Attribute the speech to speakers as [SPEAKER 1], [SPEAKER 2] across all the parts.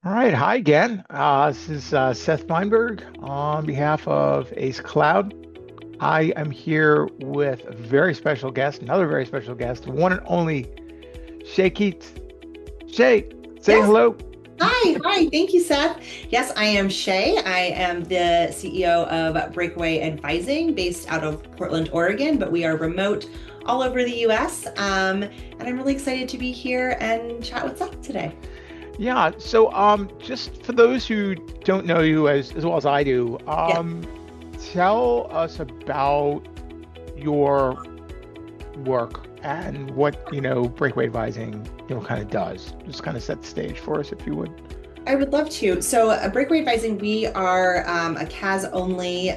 [SPEAKER 1] All right. Hi again. This is Seth Fineberg on behalf of Ace Cloud. I am here with a very special guest, another very special guest, the one and only Shea Keats. Shay, say
[SPEAKER 2] Yes.
[SPEAKER 1] hello.
[SPEAKER 2] Hi. Thank you, Seth. Yes, I am Shay. I am the CEO of Breakaway Advising based out of Portland, Oregon, but we are remote all over the US. And I'm really excited to be here and chat with Seth today.
[SPEAKER 1] Yeah. Just for those who don't know you as well as I do,
[SPEAKER 2] Yeah.
[SPEAKER 1] tell us about your work and what, Breakaway Advising, kind of does. Just kind of set the stage for us, if you would.
[SPEAKER 2] I would love to. So, Breakaway Advising, we are a CAS only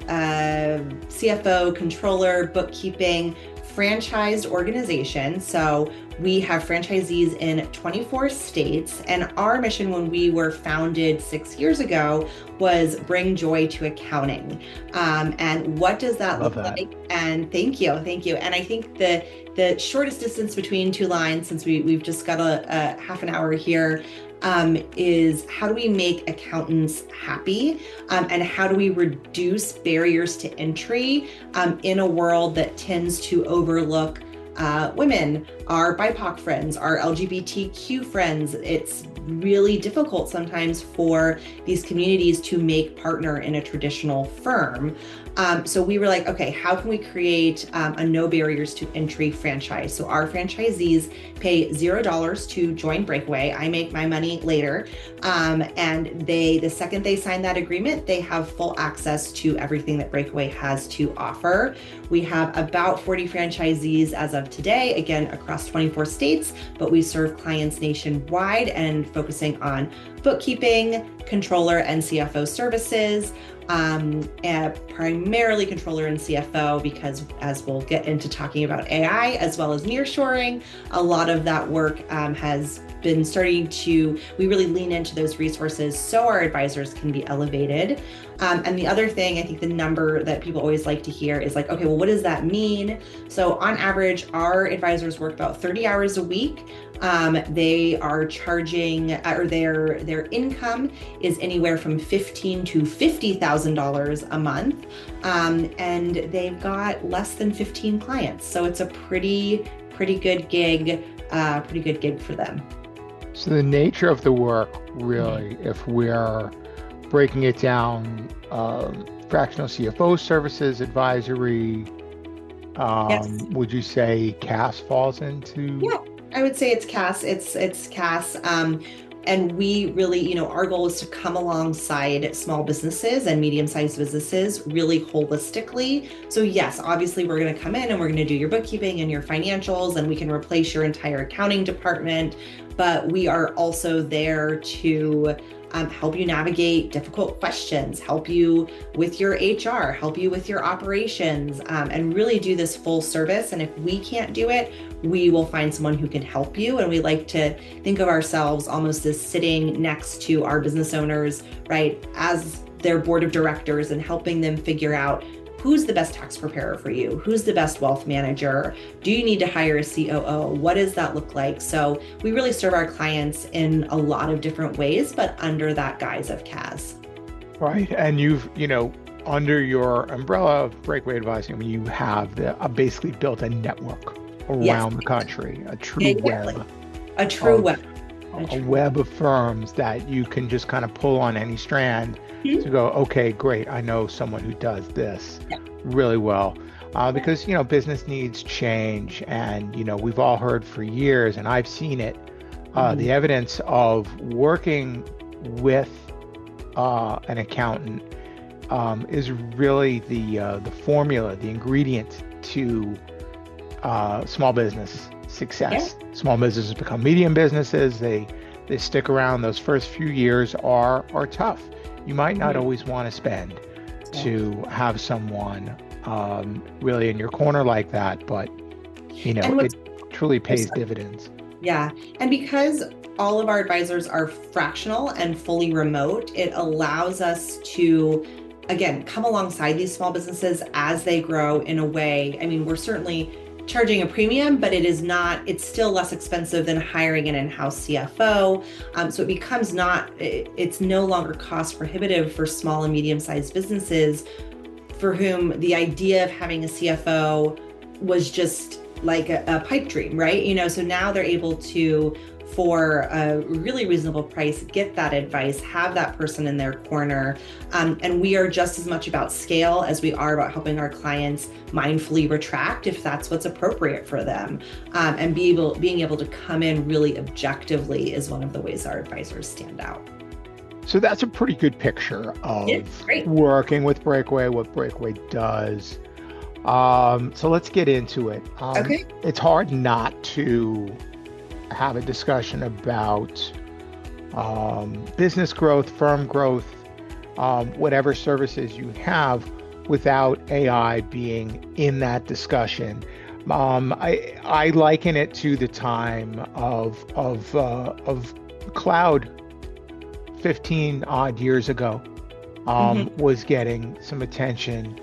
[SPEAKER 2] CFO, controller, bookkeeping, franchised organization. So, we have franchisees in 24 states. And our mission when we were founded 6 years ago was bring joy to accounting. And what does that
[SPEAKER 1] Love
[SPEAKER 2] look
[SPEAKER 1] that.
[SPEAKER 2] like? And thank you. And I think the shortest distance between two lines, since we've just got a half an hour here, is how do we make accountants happy, and how do we reduce barriers to entry in a world that tends to overlook women, our BIPOC friends, our LGBTQ friends. It's really difficult sometimes for these communities to make partner in a traditional firm. So we were like, okay, how can we create a no barriers to entry franchise? So our franchisees pay $0 to join Breakaway. I make my money later. And the second they sign that agreement, they have full access to everything that Breakaway has to offer. We have about 40 franchisees as of today, again, across 24 states, but we serve clients nationwide and focusing on bookkeeping, controller, and CFO services. Primarily controller and CFO, because as we'll get into talking about AI as well as nearshoring, a lot of that work has been we really lean into those resources so our advisors can be elevated. And the other thing, I think the number that people always like to hear is like, okay, well, what does that mean? So on average, our advisors work about 30 hours a week. They are charging, or their income is anywhere from $15,000 to $50,000 a month, and they've got less than 15 clients. So it's a pretty good gig, for them.
[SPEAKER 1] So the nature of the work,
[SPEAKER 2] Mhm.
[SPEAKER 1] really, if we're breaking it down, fractional CFO services, advisory,
[SPEAKER 2] Yes.
[SPEAKER 1] would you say CAS falls into?
[SPEAKER 2] Yeah, I would say it's CAS. It's CAS. And we really, our goal is to come alongside small businesses and medium-sized businesses really holistically. So yes, obviously we're going to come in and we're going to do your bookkeeping and your financials, and we can replace your entire accounting department. But we are also there to help you navigate difficult questions, help you with your HR, help you with your operations, and really do this full service. And if we can't do it, we will find someone who can help you. And we like to think of ourselves almost as sitting next to our business owners, right, as their board of directors and helping them figure out who's the best tax preparer for you, who's the best wealth manager, do you need to hire a COO, what does that look like? So we really serve our clients in a lot of different ways, but under that guise of CAS.
[SPEAKER 1] Right. And you've, under your umbrella of Breakaway Advising, I mean, you have basically built a network
[SPEAKER 2] Yes,
[SPEAKER 1] around the country, a true
[SPEAKER 2] exactly.
[SPEAKER 1] web
[SPEAKER 2] A true
[SPEAKER 1] of
[SPEAKER 2] web. A
[SPEAKER 1] a
[SPEAKER 2] true.
[SPEAKER 1] web of firms that you can just kind of pull on any strand to
[SPEAKER 2] Mhm.
[SPEAKER 1] go, okay, great, I know someone who does this
[SPEAKER 2] Yeah.
[SPEAKER 1] really well. Because, business needs change. And, we've all heard for years, and I've seen it,
[SPEAKER 2] Mhm.
[SPEAKER 1] the evidence of working with an accountant is really the formula, the ingredient to small business
[SPEAKER 2] Yeah.
[SPEAKER 1] success. Small businesses become medium businesses. They stick around. Those first few years are tough. You might not
[SPEAKER 2] Mhm.
[SPEAKER 1] always want to spend
[SPEAKER 2] Yeah.
[SPEAKER 1] to have someone really in your corner like that, but
[SPEAKER 2] And what's
[SPEAKER 1] it truly
[SPEAKER 2] oh,
[SPEAKER 1] pays dividends.
[SPEAKER 2] Yeah. And because all of our advisors are fractional and fully remote, it allows us to, again, come alongside these small businesses as they grow in a way. I mean, we're certainly charging a premium, but it's still less expensive than hiring an in-house CFO. So it becomes it's no longer cost prohibitive for small and medium-sized businesses for whom the idea of having a CFO was just like a pipe dream, right? So now they're able to, for a really reasonable price, get that advice, have that person in their corner. And we are just as much about scale as we are about helping our clients mindfully retract if that's what's appropriate for them. And being able to come in really objectively is one of the ways our advisors stand out.
[SPEAKER 1] So that's a pretty good picture of working with Breakaway, what Breakaway does. So let's get into it.
[SPEAKER 2] Okay.
[SPEAKER 1] It's hard not to have a discussion about business growth, firm growth, whatever services you have, without AI being in that discussion. I liken it to the time of cloud 15 odd years ago, was getting some attention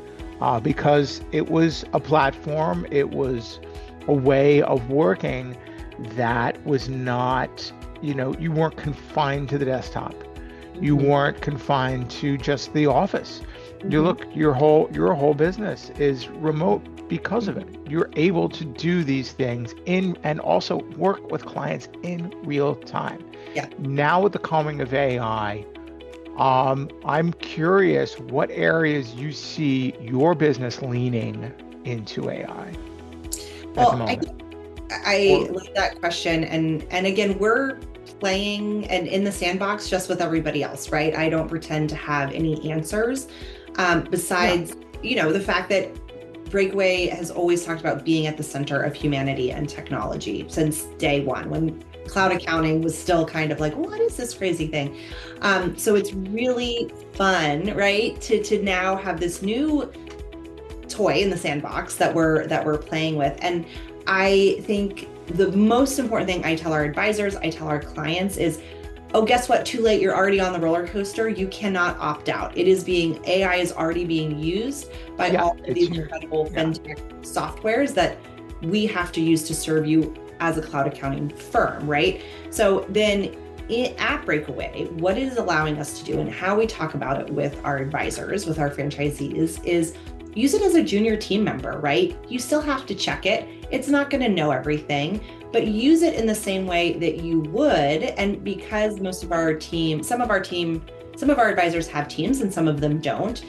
[SPEAKER 1] because it was a platform, it was a way of working that was not, you weren't confined to the desktop. You weren't confined to just the office. You look, your whole business is remote because of it. You're able to do these things and also work with clients in real time.
[SPEAKER 2] Yeah.
[SPEAKER 1] Now with the coming of AI, I'm curious what areas you see your business leaning into AI at the moment.
[SPEAKER 2] I like that question. And again, we're playing and in the sandbox just with everybody else, right? I don't pretend to have any answers besides, the fact that Breakaway has always talked about being at the center of humanity and technology since day one, when cloud accounting was still kind of like, what is this crazy thing? So it's really fun, right? To now have this new toy in the sandbox that we're playing with. And I think the most important thing I tell our advisors, I tell our clients is, oh, guess what? Too late. You're already on the roller coaster. You cannot opt out. AI is already being used by all of these incredible fintech softwares that we have to use to serve you as a cloud accounting firm, right? So then at Breakaway, what it is allowing us to do and how we talk about it with our advisors, with our franchisees, is use it as a junior team member, right? You still have to check it. It's not going to know everything, but use it in the same way that you would. And because some of our advisors have teams and some of them don't.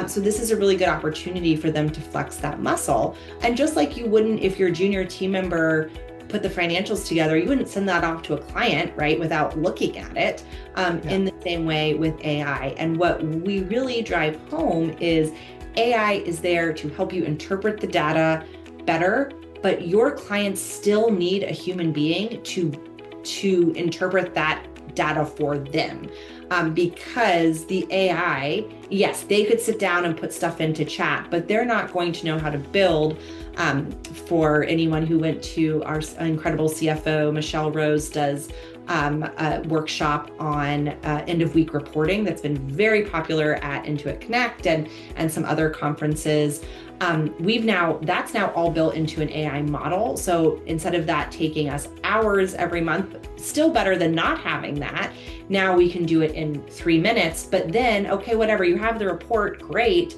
[SPEAKER 2] So this is a really good opportunity for them to flex that muscle. And just like you wouldn't, if your junior team member put the financials together, you wouldn't send that off to a client, right, without looking at it. In the same way with AI. And what we really drive home is AI is there to help you interpret the data better, but your clients still need a human being to interpret that data for them. Because the AI, yes, they could sit down and put stuff into chat, but they're not going to know how to build. For anyone who went to our incredible CFO, Michelle Rose does a workshop on end of week reporting that's been very popular at Intuit Connect and some other conferences. That's now all built into an AI model. So instead of that taking us hours every month, still better than not having that. Now we can do it in 3 minutes, but then, okay, whatever, you have the report, great.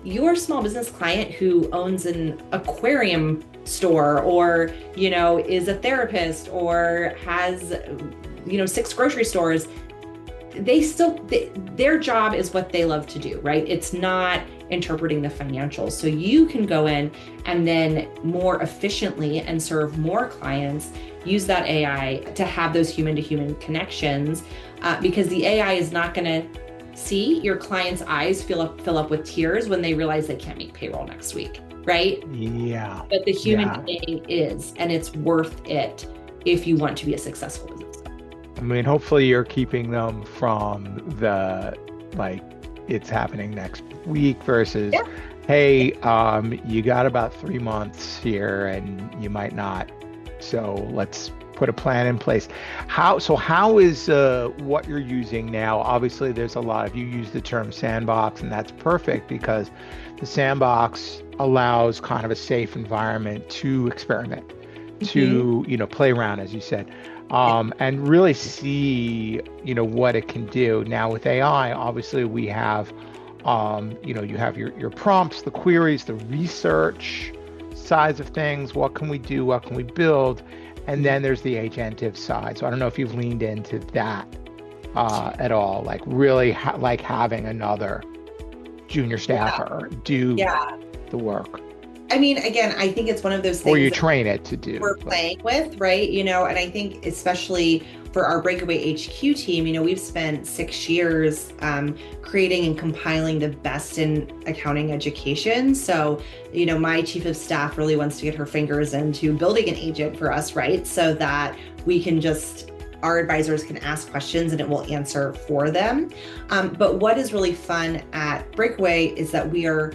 [SPEAKER 2] Your small business client who owns an aquarium store or, is a therapist or has, 6 grocery stores, their job is what they love to do, right? It's not interpreting the financials. So you can go in and then more efficiently and serve more clients, use that AI to have those human to human connections, because the AI is not going to see your client's eyes fill up with tears when they realize they can't make payroll next week, right?
[SPEAKER 1] Yeah.
[SPEAKER 2] But the human being is, and it's worth it if you want to be a successful business.
[SPEAKER 1] I mean, hopefully you're keeping them from it's happening next week versus, hey, you got about 3 months here and you might not. So let's put a plan in place. How is what you're using now? Obviously, there's a lot of, you use the term sandbox, and that's perfect because the sandbox allows kind of a safe environment to experiment, to, play around, as you said, and really see, what it can do. Now with AI, obviously we have, you have your prompts, the queries, the research sides of things. What can we do? What can we build? And then there's the agentive side. So I don't know if you've leaned into that at all, like really like having another junior staffer do the work.
[SPEAKER 2] I mean, again, I think it's one of those things
[SPEAKER 1] or you train it to do.
[SPEAKER 2] We're playing with, right? And I think especially for our Breakaway HQ team, we've spent 6 years creating and compiling the best in accounting education. So, my chief of staff really wants to get her fingers into building an agent for us, right? So that we can our advisors can ask questions and it will answer for them. But what is really fun at Breakaway is that we are,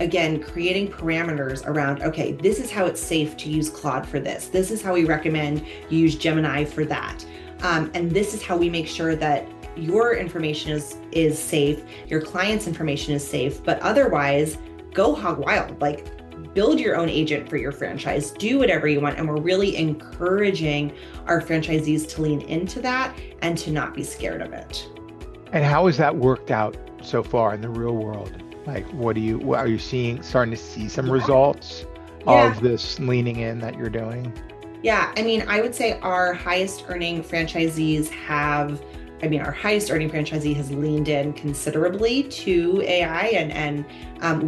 [SPEAKER 2] again, creating parameters around, okay, this is how it's safe to use Claude for this. This is how we recommend you use Gemini for that. And this is how we make sure that your information is safe, your client's information is safe, but otherwise go hog wild, like build your own agent for your franchise, do whatever you want. And we're really encouraging our franchisees to lean into that and to not be scared of it.
[SPEAKER 1] And how has that worked out so far in the real world? Like, what are you starting to see some results of this leaning in that you're doing?
[SPEAKER 2] Yeah, I mean, I would say our highest earning franchisee has leaned in considerably to AI and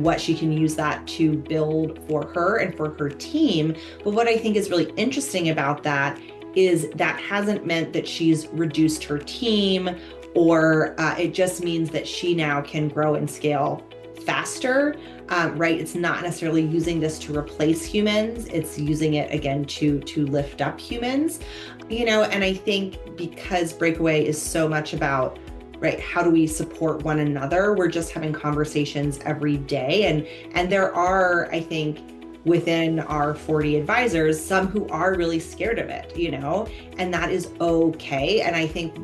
[SPEAKER 2] what she can use that to build for her and for her team. But what I think is really interesting about that is that hasn't meant that she's reduced her team, or it just means that she now can grow and scale faster, right? It's not necessarily using this to replace humans. It's using it again to lift up humans, and I think because Breakaway is so much about, right, how do we support one another? We're just having conversations every day. And there are, I think, within our 40 advisors, some who are really scared of it, and that is okay. And I think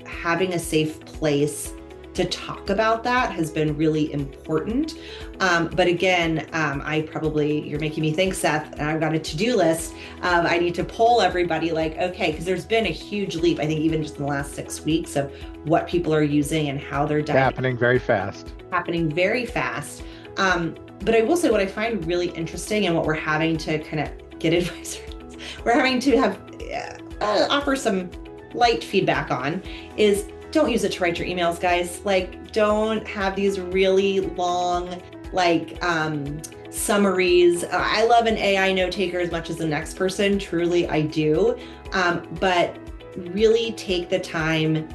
[SPEAKER 2] having a safe place to talk about that has been really important. But again, you're making me think, Seth, and I've got a to-do list. I need to poll everybody like, okay, because there's been a huge leap, I think even just in the last 6 weeks of what people are using and how they're done.
[SPEAKER 1] Happening very fast.
[SPEAKER 2] But I will say what I find really interesting and what we're having to kind of get advisors, we're having to have offer some light feedback on is don't use it to write your emails, guys. Like, don't have these really long, summaries. I love an AI note taker as much as the next person. Truly, I do. But really take the time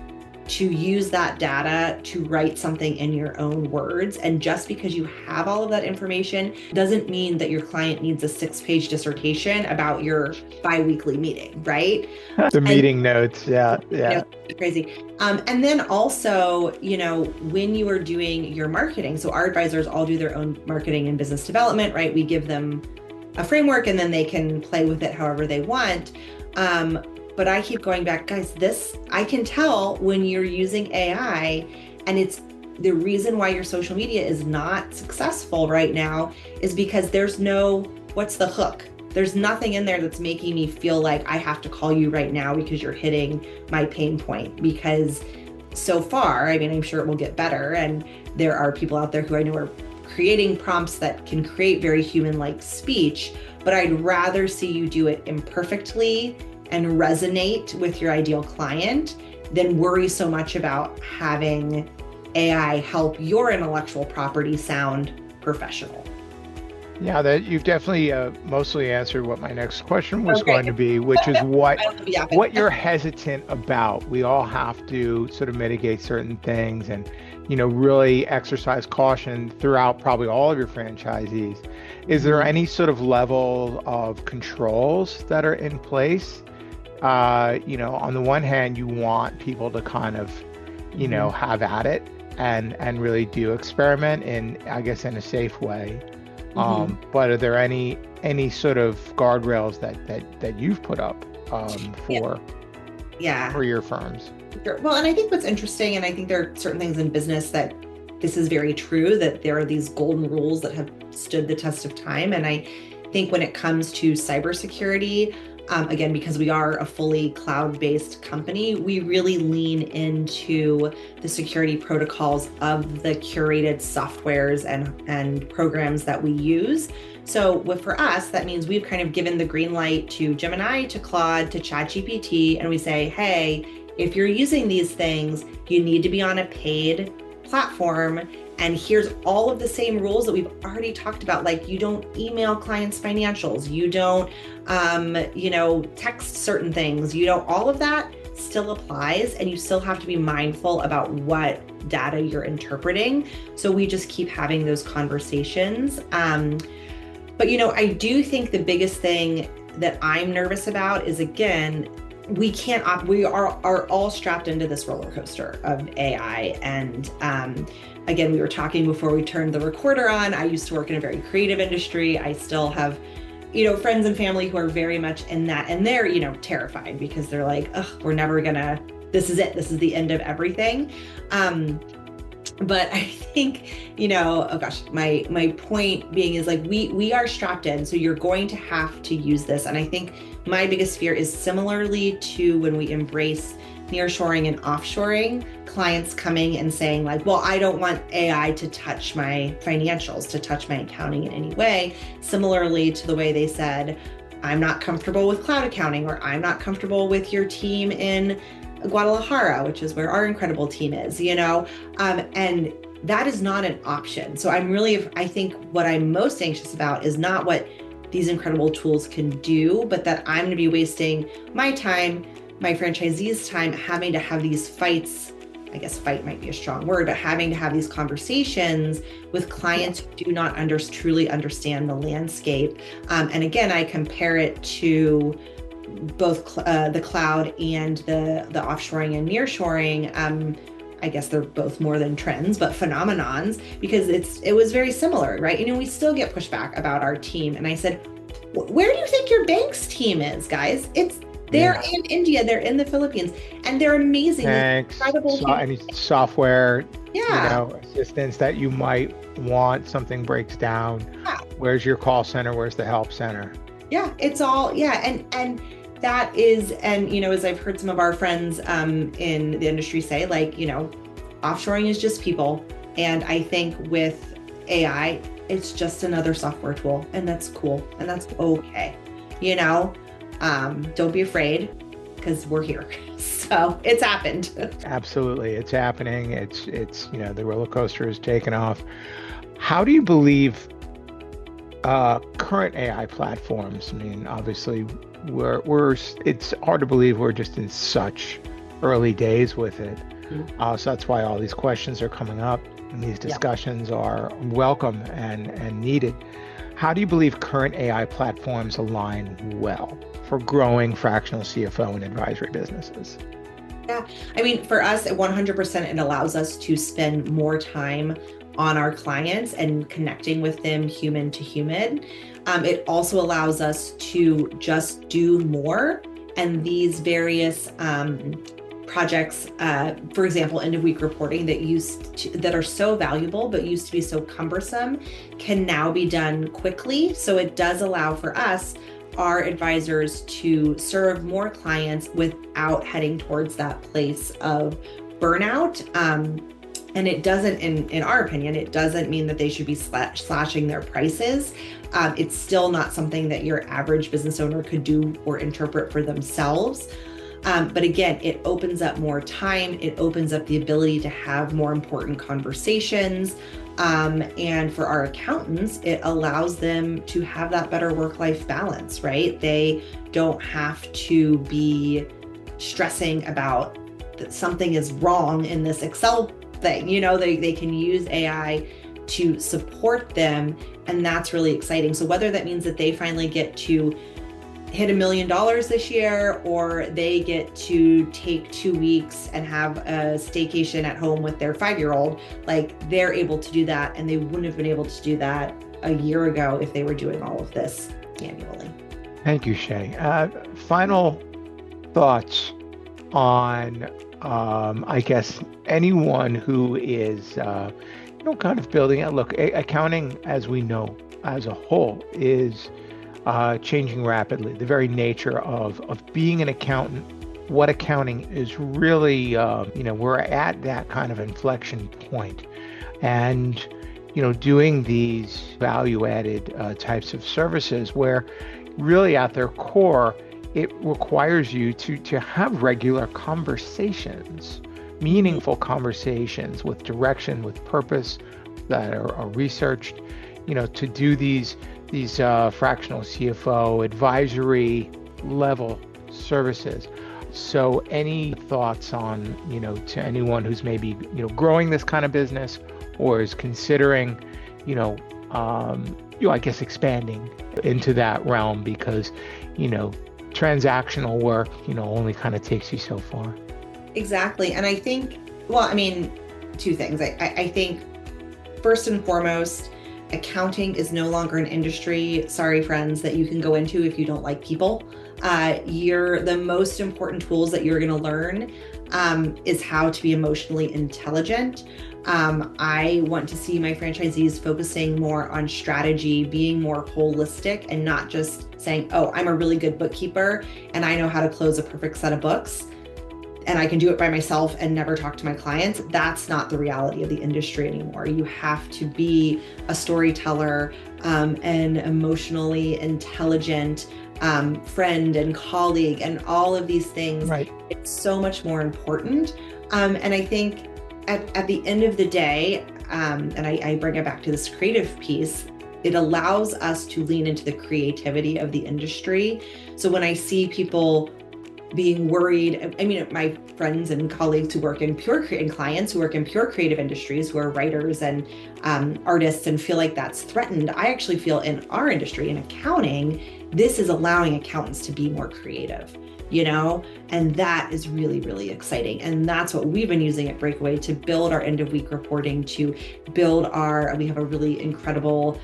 [SPEAKER 2] to use that data to write something in your own words. And just because you have all of that information doesn't mean that your client needs a 6-page dissertation about your bi-weekly meeting, right?
[SPEAKER 1] Meeting notes, yeah.
[SPEAKER 2] Crazy. And then also, when you are doing your marketing, so our advisors all do their own marketing and business development, right? We give them a framework and then they can play with it however they want. But I keep going back, guys, I can tell when you're using AI, and it's the reason why your social media is not successful right now is because what's the hook? There's nothing in there that's making me feel like I have to call you right now because you're hitting my pain point. Because so far, I'm sure it will get better. And there are people out there who I know are creating prompts that can create very human-like speech, but I'd rather see you do it imperfectly and resonate with your ideal client than worry so much about having AI help your intellectual property sound professional.
[SPEAKER 1] Yeah, that you've definitely mostly answered what my next question was going to be, which is what you're hesitant about. We all have to sort of mitigate certain things and, really exercise caution throughout probably all of your franchisees. Is there any sort of level of controls that are in place? On the one hand, you want people to kind of, have at it and really do experiment in a safe way. But are there any sort of guardrails that you've put up for your firms?
[SPEAKER 2] Well, and I think what's interesting, and I think there are certain things in business that this is very true, that there are these golden rules that have stood the test of time. And I think when it comes to cybersecurity, again, because we are a fully cloud-based company, we really lean into the security protocols of the curated softwares and programs that we use. So for us, that means we've kind of given the green light to Gemini, to Claude, to ChatGPT, and we say, hey, if you're using these things, you need to be on a paid platform. And here's all of the same rules that we've already talked about. Like, you don't email clients financials, you don't, text certain things, all of that still applies, and you still have to be mindful about what data you're interpreting. So we just keep having those conversations. But I do think the biggest thing that I'm nervous about is, again, we are all strapped into this roller coaster of AI. And again, we were talking before we turned the recorder on. I used to work in a very creative industry. I still have, friends and family who are very much in that, and they're, terrified because they're like, ugh, we're never gonna, this is it. This is the end of everything. But I think, my point being is, like, we are strapped in, so you're going to have to use this. And I think my biggest fear is similarly to when we embrace nearshoring and offshoring, clients coming and saying, like, well, I don't want AI to touch my financials, to touch my accounting in any way. Similarly to the way they said, I'm not comfortable with cloud accounting, or I'm not comfortable with your team in Guadalajara, which is where our incredible team is, and that is not an option. So I think what I'm most anxious about is not what these incredible tools can do, but that I'm going to be wasting my time, my franchisees' time, having to have these fights. I guess fight might be a strong word, but having to have these conversations with clients who do not truly understand the landscape. And again, I compare it to both the cloud and the offshoring and nearshoring. I guess they're both more than trends, but phenomenons, because it was very similar, right? We still get pushback about our team. And I said, where do you think your bank's team is, guys? They're in India, they're in the Philippines, and they're amazing.
[SPEAKER 1] Thanks. Any software, assistance that you might want, something breaks down. Yeah. Where's your call center? Where's the help center?
[SPEAKER 2] Yeah, it's all, and that is, and as I've heard some of our friends in the industry say, like, offshoring is just people. And I think with AI, it's just another software tool, and that's cool, and that's okay. Don't be afraid, because we're here. So it's happened. Absolutely,
[SPEAKER 1] it's happening. It's the roller coaster is taking off. How do you believe current AI platforms? I mean, obviously, it's hard to believe we're just in such early days with it. Mm-hmm. So that's why all these questions are coming up, and these discussions are welcome and needed. How do you believe current AI platforms align well for growing fractional CFO and advisory businesses?
[SPEAKER 2] Yeah, I mean, for us, at 100%, it allows us to spend more time on our clients and connecting with them human to human. It also allows us to just do more. And these various projects, for example, end of week reporting that are so valuable but used to be so cumbersome, can now be done quickly. So it does allow for us, our advisors, to serve more clients without heading towards that place of burnout. And it doesn't, in our opinion, it doesn't mean that they should be slashing their prices. It's still not something that your average business owner could do or interpret for themselves. But again, it opens up more time. It opens up the ability to have more important conversations. And for our accountants, it allows them to have that better work-life balance, right? They don't have to be stressing about that something is wrong in this Excel thing. They can use AI to support them, and that's really exciting. So whether that means that they finally get to hit $1 million this year, or they get to take 2 weeks and have a staycation at home with their 5-year-old, like, they're able to do that, and they wouldn't have been able to do that a year ago if they were doing all of this manually.
[SPEAKER 1] Thank you, Shea. Final thoughts on I guess anyone who is, kind of building it. Look, accounting, as we know, as a whole, is changing rapidly. The very nature of being an accountant, what accounting is really, we're at that kind of inflection point. And, doing these value-added types of services where really at their core, it requires you to have regular conversations, meaningful conversations with direction, with purpose, that are researched, to do these fractional CFO advisory level services. So any thoughts on, to anyone who's maybe, growing this kind of business or is considering, I guess expanding into that realm, because, transactional work, only kind of takes you so far.
[SPEAKER 2] Exactly. And I think, two things. I think first and foremost, accounting is no longer an industry, sorry friends, that you can go into if you don't like people. The most important tools that you're going to learn is how to be emotionally intelligent. I want to see my franchisees focusing more on strategy, being more holistic, and not just saying, oh, I'm a really good bookkeeper and I know how to close a perfect set of books and I can do it by myself and never talk to my clients. That's not the reality of the industry anymore. You have to be a storyteller, an emotionally intelligent friend and colleague, and all of these things.
[SPEAKER 1] Right.
[SPEAKER 2] It's so much more important. And I think at the end of the day, and I bring it back to this creative piece, it allows us to lean into the creativity of the industry. So when I see people being worried, my friends and colleagues who work in and clients who work in pure creative industries, who are writers and artists, and feel like that's threatened, I actually feel in our industry, in accounting, this is allowing accountants to be more creative, and that is really, really exciting. And that's what we've been using at Breakaway to build our end of week reporting, to build we have a really incredible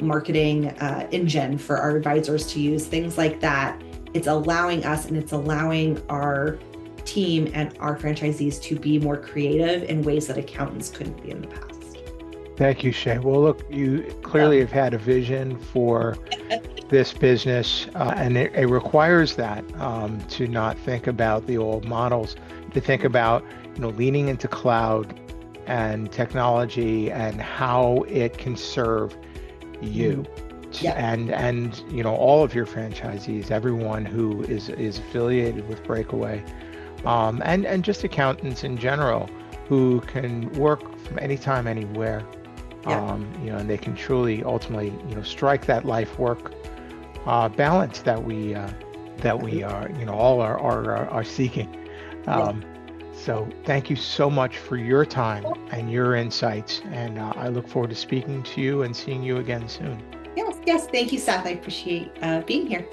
[SPEAKER 2] marketing engine for our advisors to use, things like that. It's allowing us and it's allowing our team and our franchisees to be more creative in ways that accountants couldn't be in the past.
[SPEAKER 1] Thank you, Shea. Well, look, you clearly have had a vision for this business, and it requires that to not think about the old models, to think about, leaning into cloud and technology and how it can serve you. Yeah. And all of your franchisees, everyone who is affiliated with Breakaway, and just accountants in general who can work from anytime, anywhere, and they can truly ultimately strike that life work balance that we are all are seeking. So thank you so much for your time and your insights, and I look forward to speaking to you and seeing you again soon.
[SPEAKER 2] Yes. Thank you, Seth. I appreciate being here.